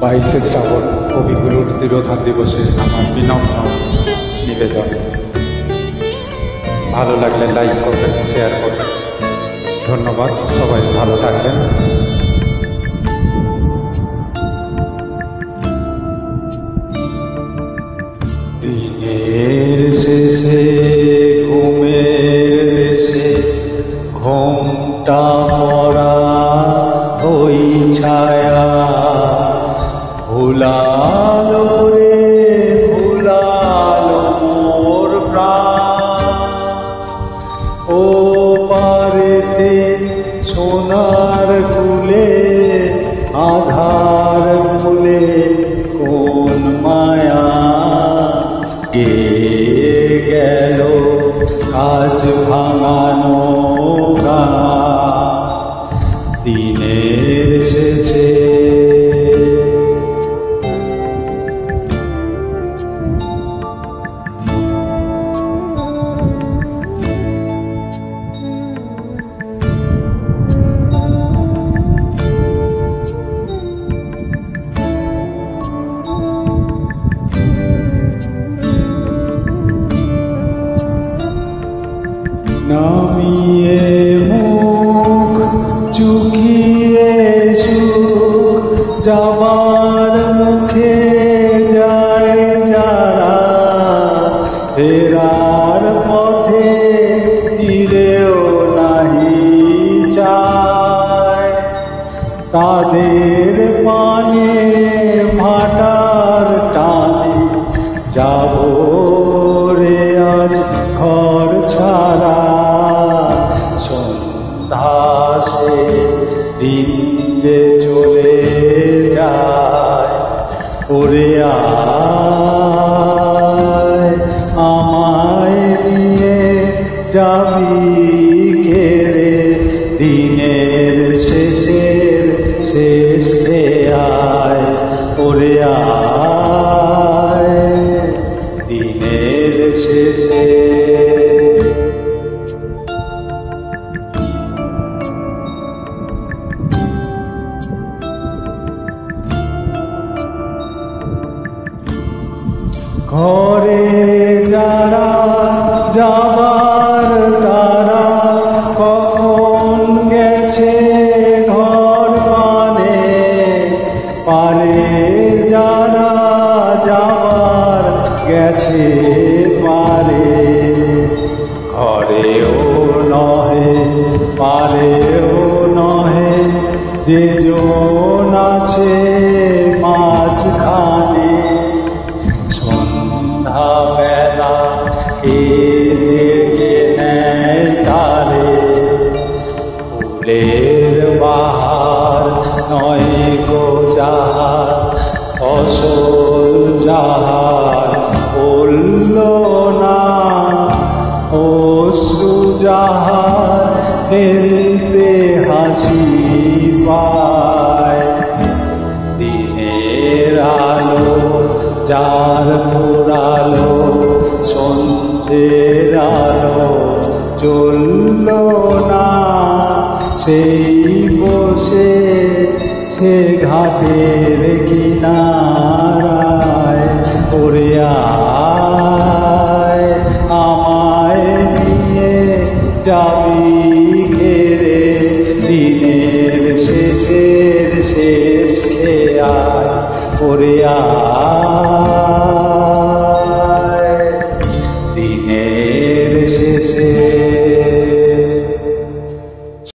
22শে শ্রাবণ কবিগুরুর তিরোধান দিবসে আমার বিনম্র নিবেদন। ভালো লাগলে লাইক করবেন, শেয়ার করবেন। ধন্যবাদ, সবাই ভালো থাকবেন। দিনের শেষে ঘুমের দেশে ঘোমটা পড়া ওই ছায়া ভুলালো রে ভুলালো মোর প্রাণ। ও পারেতে সোনার কুলে আধার ভুলে কোন মায়া গেল কাজ ভাঙানো গান দিনের শেষে। নামিয়ে মুখ চুকিয়ে সুখ যাবার মুখে যায় যারা ফেরার পথে ফিরেও নাহি চায় তাদের পানে ভাটার টানে যাব রে আজ ঘর ছাড়া। সন্ধ্যাসে দিন যে চলে যায় ওরে আয় আমায় নিয়ে যাবি ঘেরে দিনের শেষের শেষে আয় ওরে আয় দিনের শেষে। ঘরে যারা যাবার তারা কখন গেছে ঘর মানে পারে যারা যাবার গেছে পারে ঘরেও নহে পারেও নহে যে জন আছে মাঝখানে। সন্ধ্যাবেলা কে যে নেয় তারে ফুলের বাহার নয় গো যাহার ফসল যাহার বলল না অশ্রু যাহার ফেলতে হাসি পায়। দিনের আলো যার পুরালো সন্ধ্যের আলো চলল না সেই বসে সে ঘাটের কিনারায় ওরে আয় আমায় নিয়ে যাবি ঘেরে দিনের শেষের শেষে আয় ওরে আয় দিনের